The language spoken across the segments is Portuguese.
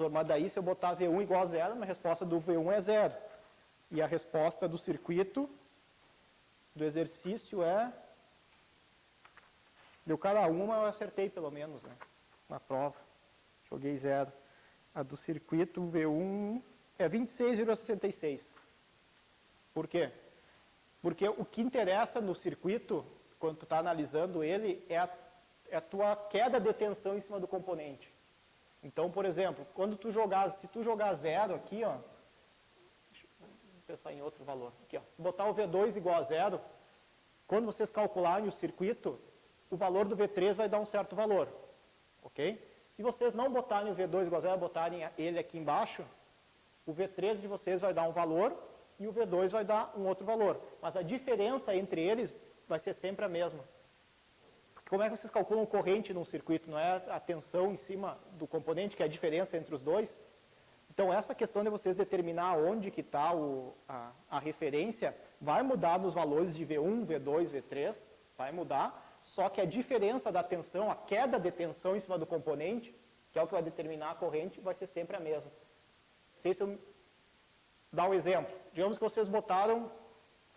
professor, mas daí se eu botar V1 igual a zero, a resposta do V1 é zero. E a resposta do circuito, do exercício é... Deu cada uma, eu acertei pelo menos, né? Na prova. Joguei zero. A do circuito V1 é 26,66. Por quê? Porque o que interessa no circuito, quando tu está analisando ele, é a tua queda de tensão em cima do componente. Então, por exemplo, se tu jogar zero aqui, ó, deixa eu pensar em outro valor. Aqui, ó, se tu botar o V2 igual a zero, quando vocês calcularem o circuito, o valor do V3 vai dar um certo valor, ok? Se vocês não botarem o V2 igual a zero, botarem ele aqui embaixo, o V3 de vocês vai dar um valor e o V2 vai dar um outro valor. Mas a diferença entre eles vai ser sempre a mesma. Porque como é que vocês calculam corrente num circuito? Não é a tensão em cima do componente, que é a diferença entre os dois? Então, essa questão de vocês determinar onde que está a referência vai mudar nos valores de V1, V2, V3, vai mudar. Só que a diferença da tensão, a queda de tensão em cima do componente, que é o que vai determinar a corrente, vai ser sempre a mesma. Não sei se eu dar um exemplo. Digamos que vocês botaram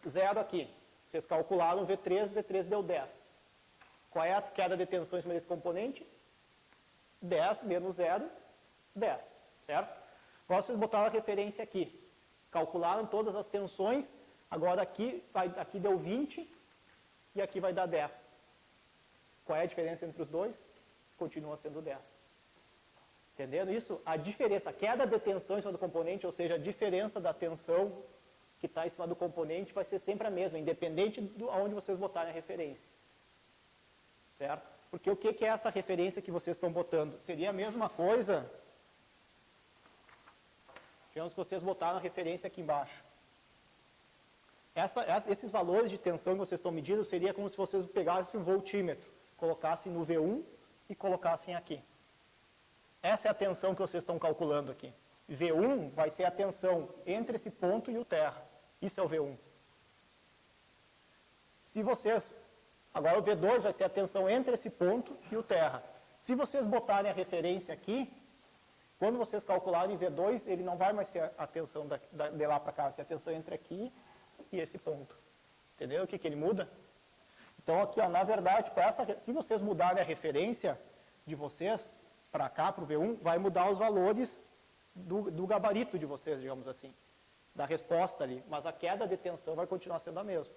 zero aqui. Vocês calcularam V3, V3 deu 10. Qual é a queda de tensão em cima desse componente? 10 menos 0, 10. Certo? Agora vocês botaram a referência aqui. Calcularam todas as tensões. Agora aqui deu 20 e aqui vai dar 10. Qual é a diferença entre os dois? Continua sendo 10. Entendendo isso? A diferença, a queda de tensão em cima do componente, ou seja, a diferença da tensão que está em cima do componente vai ser sempre a mesma, independente de onde vocês botarem a referência. Certo? Porque o que é essa referência que vocês estão botando? Seria a mesma coisa, digamos que vocês botaram a referência aqui embaixo. Esses valores de tensão que vocês estão medindo seria como se vocês pegassem um voltímetro, colocassem no V1 e colocassem aqui. Essa é a tensão que vocês estão calculando aqui. V1 vai ser a tensão entre esse ponto e o terra. Isso é o V1. Se vocês... Agora o V2 vai ser a tensão entre esse ponto e o terra. Se vocês botarem a referência aqui, quando vocês calcularem V2, ele não vai mais ser a tensão de lá para cá, vai ser a tensão entre aqui e esse ponto. Entendeu o que ele muda? Então aqui, ó, na verdade, se vocês mudarem a referência de vocês para cá, para o V1, vai mudar os valores do gabarito de vocês, digamos assim, da resposta ali. Mas a queda de tensão vai continuar sendo a mesma.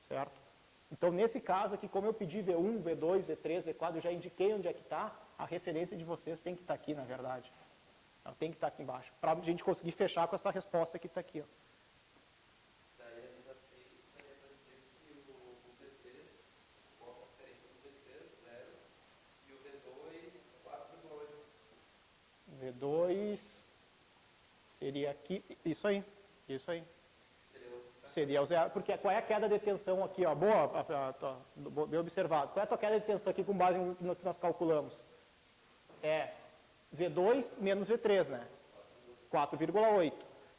Certo? Então, nesse caso aqui, como eu pedi V1, V2, V3, V4, eu já indiquei onde é que está, a referência de vocês tem que estar aqui, na verdade. Ela tem que estar aqui embaixo, para a gente conseguir fechar com essa resposta que está aqui. Ó. Daí a desafio seria para dizer que o V3, qual a referência do V3, 0, e o V2, 4,8. V2 seria aqui, isso aí. Seria o zero, porque qual é a queda de tensão aqui, ó, bem observado. Qual é a tua queda de tensão aqui com base no que nós calculamos? É V2 menos V3, né? 4,8.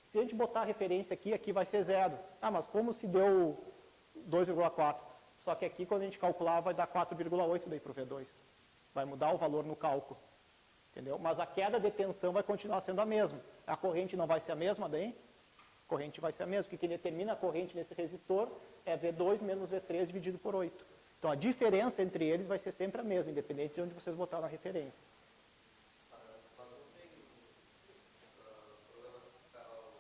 Se a gente botar a referência aqui, aqui vai ser zero. Ah, mas como se deu 2,4? Só que aqui, quando a gente calcular, vai dar 4,8 daí para o V2. Vai mudar o valor no cálculo. Entendeu? Mas a queda de tensão vai continuar sendo a mesma. A corrente não vai ser a mesma daí? A corrente vai ser a mesma, porque quem determina a corrente nesse resistor é V2 menos V3 dividido por 8. Então, a diferença entre eles vai ser sempre a mesma, independente de onde vocês botaram a referência. Mas não tem problema fiscal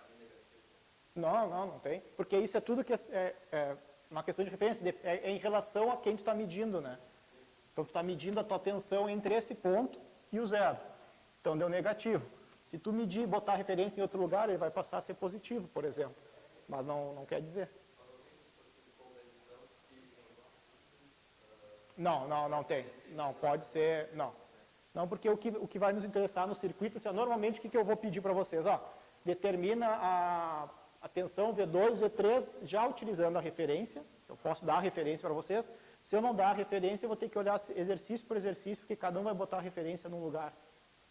ali negativo? Não tem. Porque isso é tudo que é uma questão de referência, é em relação a quem tu está medindo, né? Então, tu está medindo a tua tensão entre esse ponto e o zero. Então, deu negativo. Se tu medir e botar a referência em outro lugar, ele vai passar a ser positivo, por exemplo. Mas não quer dizer. Não tem. Não, pode ser... Não, porque o que vai nos interessar no circuito, assim, normalmente o que eu vou pedir para vocês? Ó, determina a tensão V2, V3, já utilizando a referência. Eu posso dar a referência para vocês. Se eu não dar a referência, eu vou ter que olhar exercício por exercício, porque cada um vai botar a referência num lugar.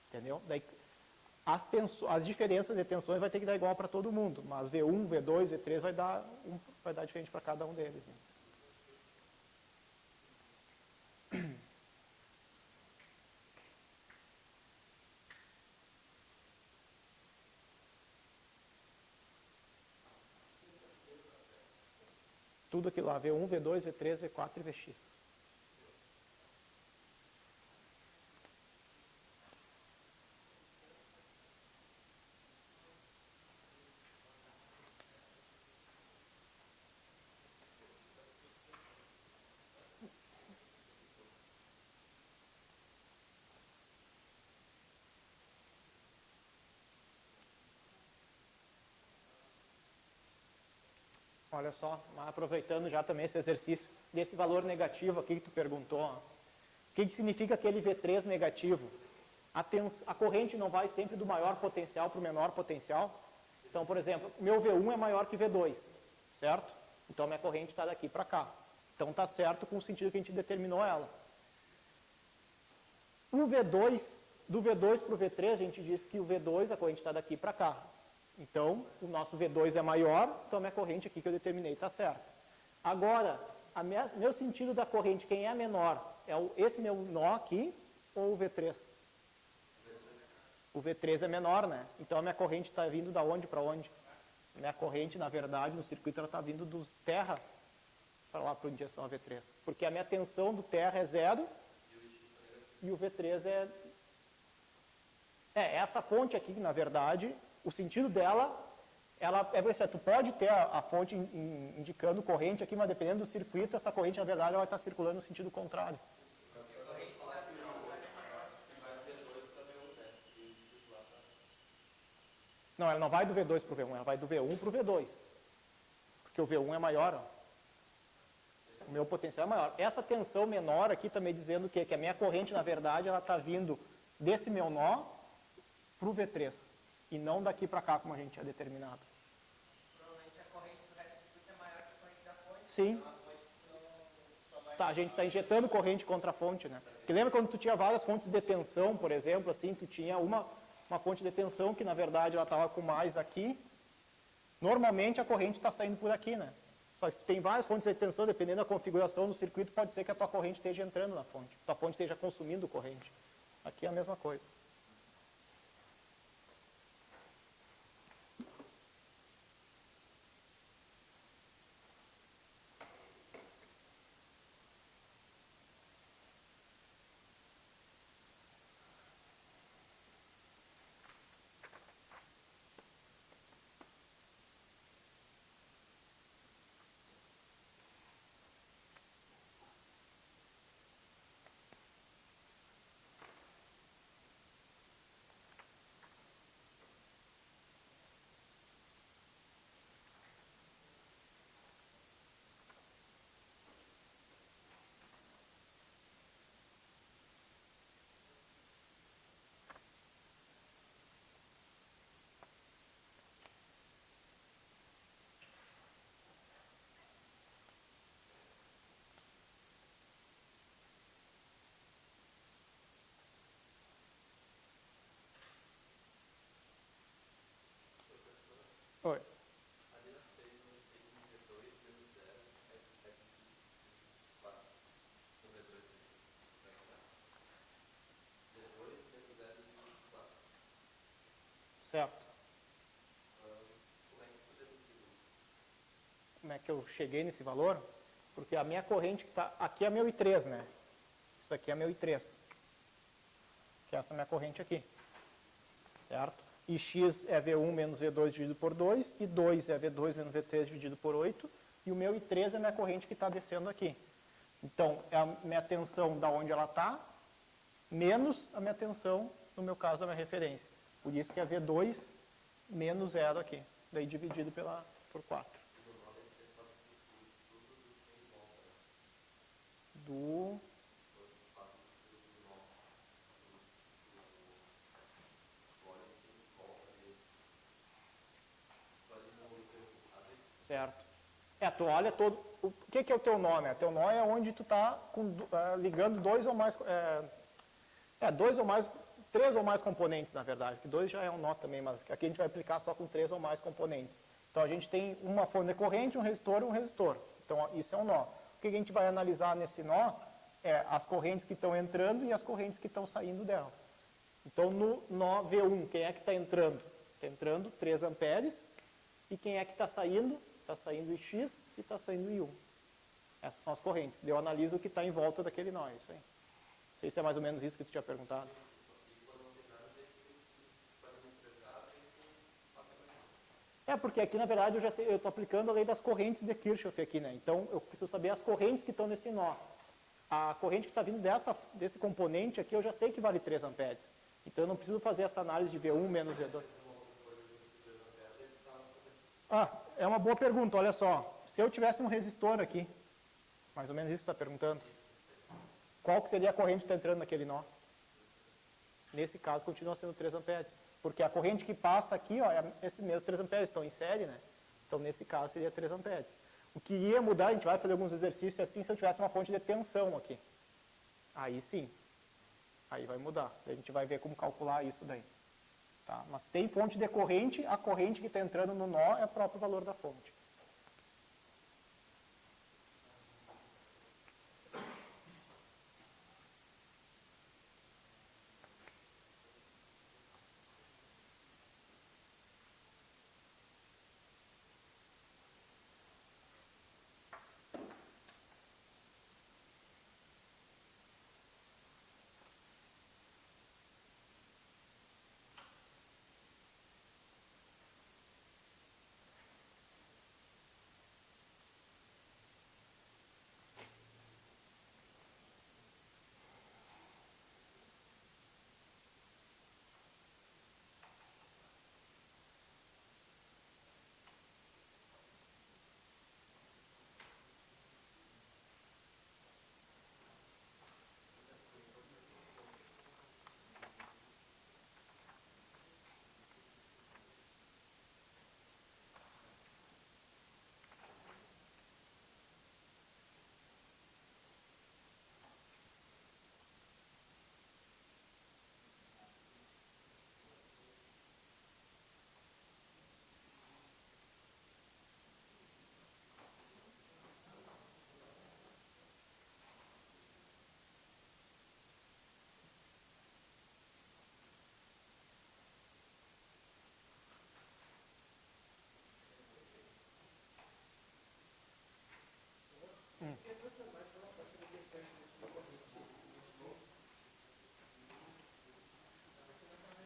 Entendeu? Daí, as diferenças de tensões vai ter que dar igual para todo mundo, mas V1, V2, V3 vai dar diferente para cada um deles. Né? Tudo aquilo lá, V1, V2, V3, V4 e Vx. Olha só, aproveitando já também esse exercício desse valor negativo aqui que tu perguntou. Ó. O que significa aquele V3 negativo? A corrente não vai sempre do maior potencial para o menor potencial. Então, por exemplo, meu V1 é maior que V2, certo? Então, minha corrente está daqui para cá. Então, está certo com o sentido que a gente determinou ela. O V2, do V2 para o V3, a gente diz que o V2, a corrente está daqui para cá. Então, o nosso V2 é maior, então a minha corrente aqui que eu determinei está certa. Agora, meu sentido da corrente, quem é menor, é esse meu nó aqui ou o V3? O V3 é menor, né? Então a minha corrente está vindo da onde para onde? A minha corrente, na verdade, no circuito, ela está vindo dos terra para lá para a injeção a V3. Porque a minha tensão do terra é 0 e o V3 é... essa fonte aqui, na verdade... O sentido dela, tu pode ter a fonte indicando corrente aqui, mas dependendo do circuito, essa corrente, na verdade, ela vai estar circulando no sentido contrário. Não, ela não vai do V2 para o V1, ela vai do V1 para o V2. Porque o V1 é maior, ó. O meu potencial é maior. Essa tensão menor aqui está me dizendo o quê? Que a minha corrente, na verdade, ela está vindo desse meu nó para o V3. E não daqui para cá, como a gente tinha determinado. Provavelmente a corrente do resto do circuito é maior que a corrente da fonte. Sim. Então a fonte Tá, a gente está injetando corrente contra a fonte, né? Porque lembra quando tu tinha várias fontes de tensão, por exemplo, assim, tu tinha uma fonte de tensão que, na verdade, ela estava com mais aqui. Normalmente, a corrente está saindo por aqui, né? Só que se tu tem várias fontes de tensão, dependendo da configuração do circuito, pode ser que a tua corrente esteja entrando na fonte. A tua fonte esteja consumindo corrente. Aqui é a mesma coisa. Oi. Ali na frente, no V2, menos 0, é 4. No V2, depois, menos 0 e 4. Certo. Como é que você decidiu? Como é que eu cheguei nesse valor? Porque a minha corrente que está... Aqui é meu I3, né? Isso aqui é meu I3. Que é essa minha corrente aqui. Certo? E X é V1 menos V2 dividido por 2, e 2 é V2 menos V3 dividido por 8, e o meu I3 é a minha corrente que está descendo aqui. Então, é a minha tensão da onde ela está, menos a minha tensão, no meu caso, a minha referência. Por isso que é V2 menos 0 aqui, daí dividido por 4. Do... Certo. Tu olha todo... O que é o teu nó, né? Teu nó é onde tu está ligando dois ou mais... dois ou mais... 3 ou mais componentes, na verdade. Que 2 já é um nó também, mas aqui a gente vai aplicar só com 3 ou mais componentes. Então, a gente tem uma fonte de corrente, um resistor e um resistor. Então, isso é um nó. O que a gente vai analisar nesse nó é as correntes que estão entrando e as correntes que estão saindo dela. Então, no nó V1, quem é que está entrando? Está entrando 3 amperes. E quem é que está saindo? está saindo I(x) e está saindo I1. Essas são as correntes. Eu analiso o que está em volta daquele nó, isso aí. Não sei se é mais ou menos isso que tu tinha perguntado. Porque aqui, na verdade, eu estou aplicando a lei das correntes de Kirchhoff aqui, né? Então, eu preciso saber as correntes que estão nesse nó. A corrente que está vindo desse componente aqui, eu já sei que vale 3 amperes. Então, eu não preciso fazer essa análise de V1 menos V2. É uma boa pergunta, olha só. Se eu tivesse um resistor aqui, mais ou menos isso que você está perguntando, qual que seria a corrente que está entrando naquele nó? Nesse caso, continua sendo 3 amperes. Porque a corrente que passa aqui, ó, é esse mesmo 3 amperes, estão em série, né? Então, nesse caso, seria 3 amperes. O que ia mudar, a gente vai fazer alguns exercícios assim, se eu tivesse uma fonte de tensão aqui. Aí sim. Aí vai mudar. A gente vai ver como calcular isso daí. Tá? Mas tem fonte de corrente, a corrente que está entrando no nó é o próprio valor da fonte.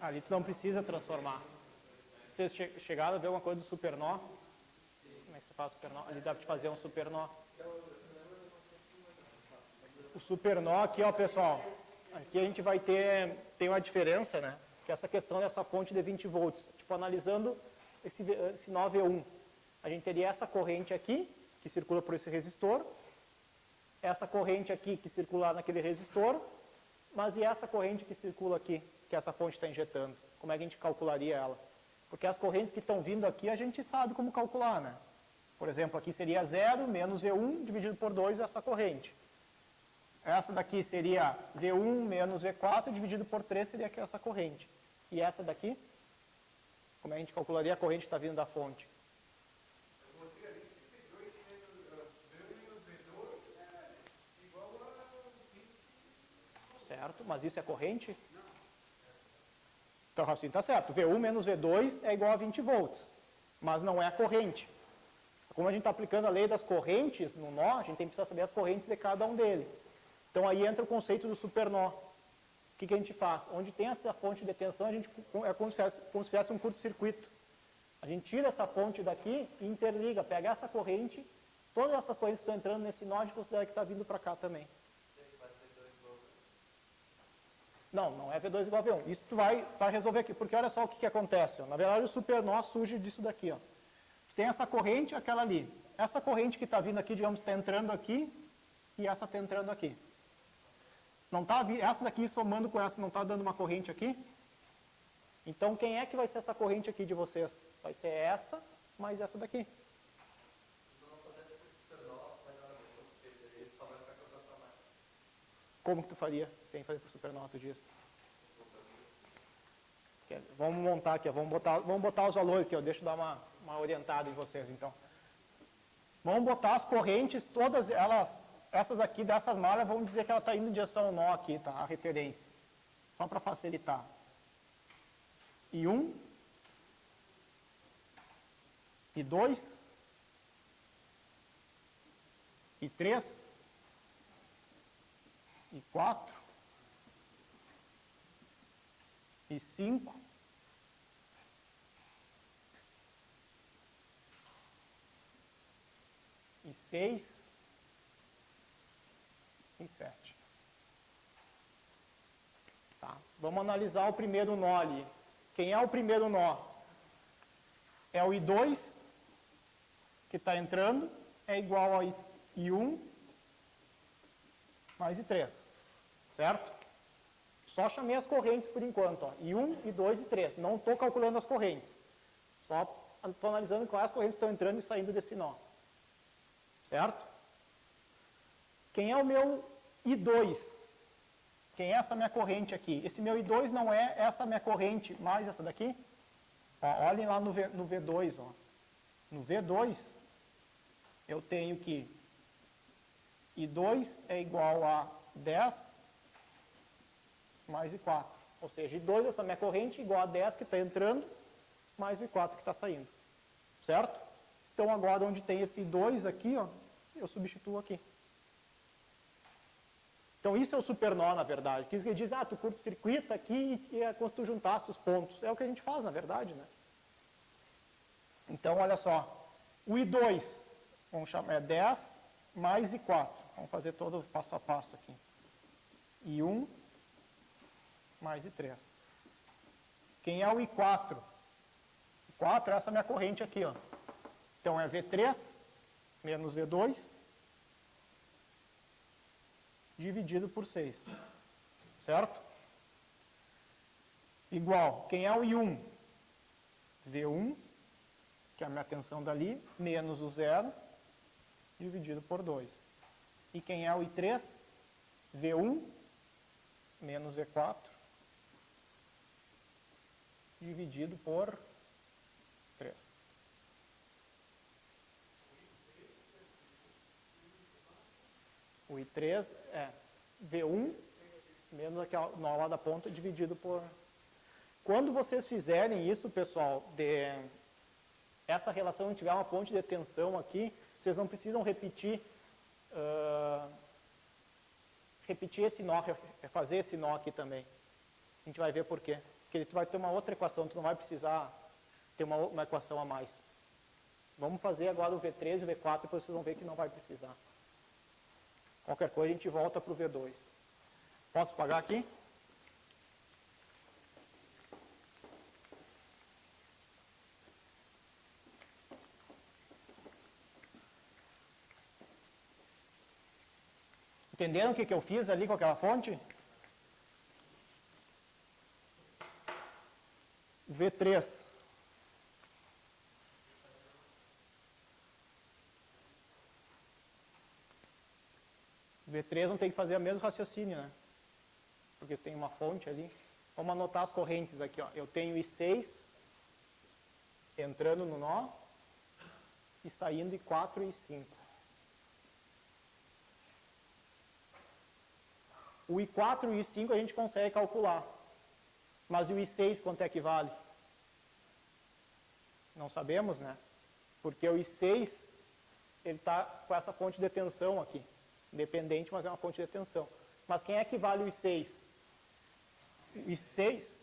Ali tu não precisa transformar. Vocês chegaram a ver alguma coisa do supernó? Como é que você faz o supernó? Ali dá para te fazer um supernó. O supernó aqui, ó, pessoal. Aqui a gente vai tem uma diferença, né? Que é essa questão dessa fonte de 20 volts. Tipo, analisando esse nó V1. A gente teria essa corrente aqui, que circula por esse resistor. Essa corrente aqui, que circula naquele resistor. Mas e essa corrente que circula aqui, que essa fonte está injetando? Como é que a gente calcularia ela? Porque as correntes que estão vindo aqui, a gente sabe como calcular, né? Por exemplo, aqui seria 0 menos V1 dividido por 2 essa corrente. Essa daqui seria V1 menos V4 dividido por 3 seria essa corrente. E essa daqui? Como é que a gente calcularia a corrente que está vindo da fonte? Certo, mas isso é corrente? Então o raciocínio está certo. V1 menos V2 é igual a 20 volts, mas não é a corrente. Como a gente está aplicando a lei das correntes no nó, a gente tem que precisar saber as correntes de cada um dele. Então aí entra o conceito do supernó. O que a gente faz? Onde tem essa fonte de tensão, a gente, é como se tivesse um curto-circuito. A gente tira essa fonte daqui e interliga, pega essa corrente, todas essas correntes que estão entrando nesse nó, a gente considera que está vindo para cá também. Não é V2 igual a V1. Isso tu vai resolver aqui, porque olha só o que acontece. Ó. Na verdade, o supernó surge disso daqui. Ó. Tem essa corrente e aquela ali. Essa corrente que está vindo aqui, digamos, está entrando aqui e essa está entrando aqui. Não tá, essa daqui somando com essa não está dando uma corrente aqui? Então, quem é que vai ser essa corrente aqui de vocês? Vai ser essa mais essa daqui. Como que tu faria sem fazer por supernó, tu diz? Vamos montar aqui, ó, vamos botar os valores aqui, ó, deixa eu dar uma orientada em vocês, então. Vamos botar as correntes, todas elas, essas aqui dessas malhas, vamos dizer que ela está indo em direção ao nó aqui, tá? A referência. Só para facilitar. I1, I2, I3, I4, I5, I6, I7. Tá. Vamos analisar o primeiro nó ali. Quem é o primeiro nó? É o I2, que está entrando, é igual a I1 mais I3. Certo? Só chamei as correntes por enquanto. Ó. I1, I2 e I3. Não estou calculando as correntes. Só estou analisando quais correntes estão entrando e saindo desse nó. Certo? Quem é o meu I2? Quem é essa minha corrente aqui? Esse meu I2 não é essa minha corrente mais essa daqui? Ó, olhem lá no V2. Ó. No V2, eu tenho que I2 é igual a 10 mais I4. Ou seja, I2, essa minha corrente, igual a 10 que está entrando, mais o I4 que está saindo. Certo? Então, agora, onde tem esse I2 aqui, ó, eu substituo aqui. Então, isso é o supernó, na verdade. Que ele diz, tu curto-circuita aqui e é como se tu juntasse os pontos. É o que a gente faz, na verdade, né? Então, olha só. O I2, vamos chamar, é 10 mais I4. Vamos fazer todo o passo a passo aqui. I1 mais I3. Quem é o I4? I4 é essa minha corrente aqui, ó. Então, é V3 menos V2 dividido por 6. Certo? Igual, quem é o I1? V1, que é a minha tensão dali, menos o 0, dividido por 2. E quem é o I3? V1 menos V4, dividido por 3. O I3 é V1 menos aquela nó lá da ponta dividido por... Quando vocês fizerem isso, pessoal, essa relação não tiver uma ponte de tensão aqui, vocês não precisam repetir esse nó, fazer esse nó aqui também. A gente vai ver por quê. Porque tu vai ter uma outra equação, tu não vai precisar ter uma equação a mais. Vamos fazer agora o V3 e o V4, depois vocês vão ver que não vai precisar. Qualquer coisa a gente volta para o V2. Posso pagar aqui? Entenderam o que eu fiz ali com aquela fonte? V3. V3 não tem que fazer o mesmo raciocínio, né? Porque tem uma fonte ali. Vamos anotar as correntes aqui, ó. Eu tenho I6 entrando no nó e saindo I4 e I5. O I4 e o I5 a gente consegue calcular. Mas e o I6 quanto é que vale? Não sabemos, né? Porque o I6 ele está com essa fonte de tensão aqui. Independente, mas é uma fonte de tensão. Mas quem é que vale o I6? O I6...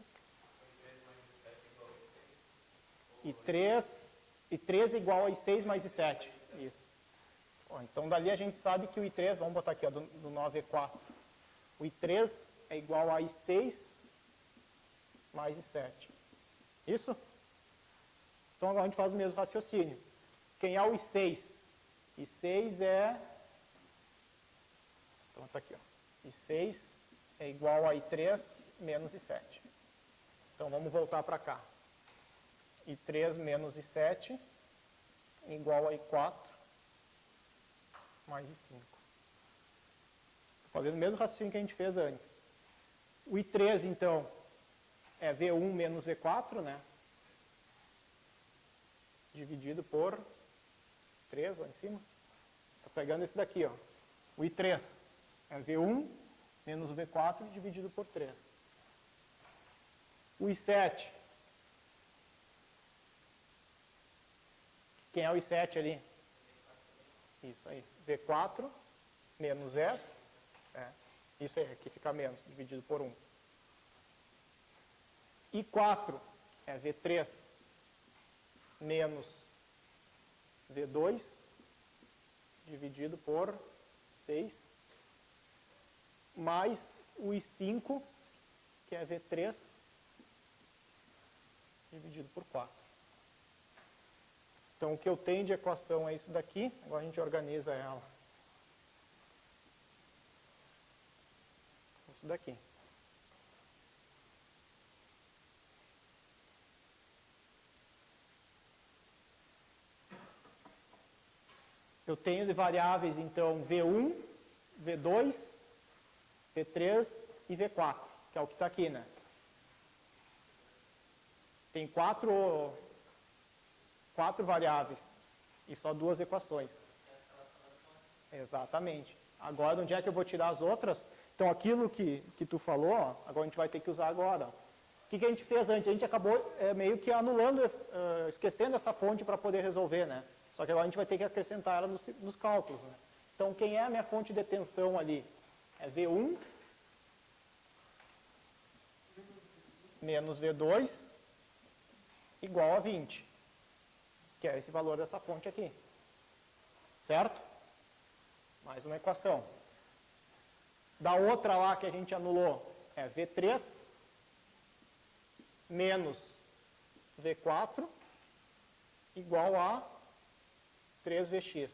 I3 é igual a I6 mais I7. Isso. Bom, então, dali a gente sabe que o I3, vamos botar aqui, ó, do 9E4. O I3 é igual a I6 mais I7. Isso? Então, agora a gente faz o mesmo raciocínio. Quem é o I6? I6 é... Então, está aqui, ó. I6 é igual a I3 menos I7. Então, vamos voltar para cá. I3 menos I7 igual a I4 mais I5. Estou fazendo o mesmo raciocínio que a gente fez antes. O I3, então, é V1 menos V4, né? Dividido por 3 lá em cima. Estou pegando esse daqui, ó. O I3 é V1 menos V4 dividido por 3. O I7. Quem é o I7 ali? Isso aí, V4 menos 0. Isso aí, aqui fica menos, dividido por 1. E 4 é V3 menos V2, dividido por 6, mais o I5, que é V3, dividido por 4. Então, o que eu tenho de equação é isso daqui. Agora a gente organiza ela. Isso daqui. Eu tenho de variáveis, então, V1, V2, V3 e V4, que é o que está aqui, né? Tem quatro variáveis e só 2 equações. Exatamente. Agora, onde é que eu vou tirar as outras? Então, aquilo que tu falou, ó, agora a gente vai ter que usar agora. Ó. O que a gente fez antes? A gente acabou meio que anulando, esquecendo essa fonte para poder resolver, né? Só que agora a gente vai ter que acrescentar ela nos cálculos, né? Então, quem é a minha fonte de tensão ali? É V1 menos V2 igual a 20, que é esse valor dessa fonte aqui. Certo? Mais uma equação. Da outra lá que a gente anulou, é V3 menos V4 igual a 3Vx.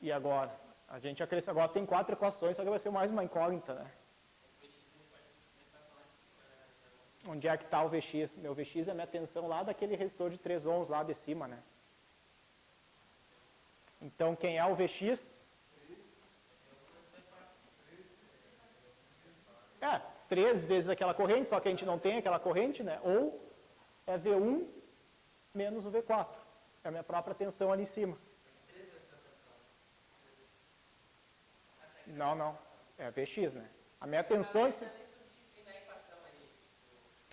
E agora? A gente acrescenta, agora tem 4 equações, só que vai ser mais uma incógnita, né? Onde é que está o Vx? Meu Vx é a minha tensão lá daquele resistor de 3 ohms lá de cima, né? Então, quem é o Vx? 3 vezes aquela corrente, só que a gente não tem aquela corrente, né? Ou é V1 menos o V4. É a minha própria tensão ali em cima. Não. É Vx, né? A minha tensão...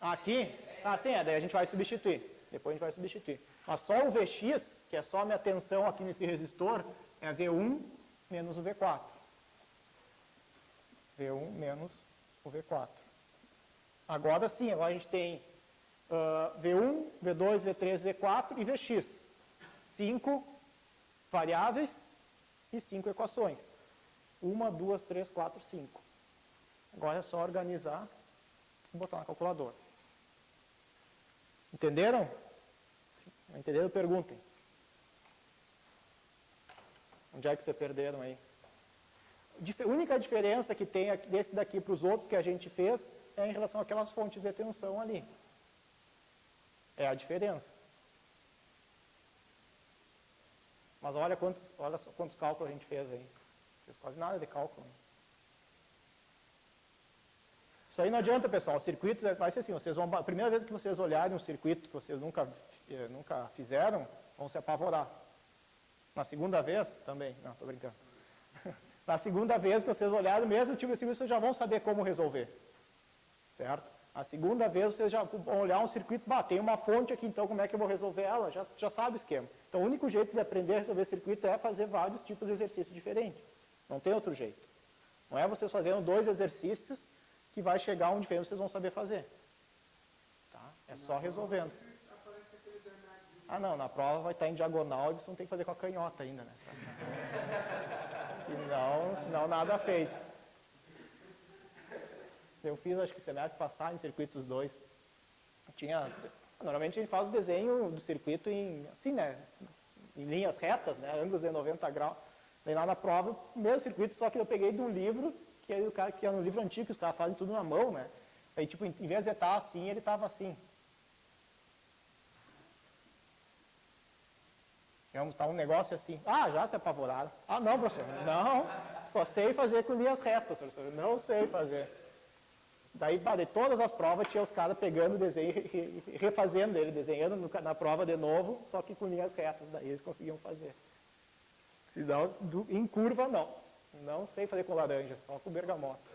Aqui? Sim, daí a gente vai substituir. Depois a gente vai substituir. Mas só o Vx, que é só a minha tensão aqui nesse resistor, é V1 menos o V4. V1 menos o V4. Agora sim, agora a gente tem V1, V2, V3, V4 e Vx. 5 variáveis e 5 equações. 1, 2, 3, 4, 5. Agora é só organizar e botar na calculadora. Entenderam? Não entenderam? Perguntem. Onde é que vocês perderam aí? A única diferença que tem desse daqui para os outros que a gente fez é em relação àquelas fontes de tensão ali. É a diferença. Mas olha só quantos cálculos a gente fez aí. Não fez quase nada de cálculo. Isso aí não adianta, pessoal. O circuito vai ser assim. A primeira vez que vocês olharem um circuito que vocês nunca fizeram, vão se apavorar. Na segunda vez, também. Não, estou brincando. Na segunda vez que vocês olharem o mesmo tipo de circuito, vocês já vão saber como resolver. Certo? A segunda vez vocês já vão olhar um circuito, tem uma fonte aqui, então como é que eu vou resolver ela? Já sabe o esquema. Então o único jeito de aprender a resolver circuito é fazer vários tipos de exercícios diferentes. Não tem outro jeito. Não é vocês fazendo 2 exercícios que vai chegar onde vocês vão saber fazer. Tá? É só resolvendo. Não, na prova vai estar em diagonal e vocês vão ter que fazer com a canhota ainda, né? Senão nada feito. Eu fiz, acho que semestre passado, em circuitos 2. Normalmente a gente faz o desenho do circuito assim, né? Em linhas retas, né? Ângulos de 90 graus. Daí lá na prova, o mesmo circuito, só que eu peguei de um livro, que é no livro antigo, que os caras fazem tudo na mão, né? Aí, tipo, em vez de estar assim, ele estava assim. Tá um negócio assim. Já se apavoraram. Não, professor. Não, só sei fazer com linhas retas, professor. Não sei fazer. Daí, de todas as provas, tinha os caras pegando o desenho e refazendo ele, desenhando na prova de novo, só que com linhas retas. Daí eles conseguiam fazer. Se não, em curva, não. Não sei fazer com laranja, só com bergamota.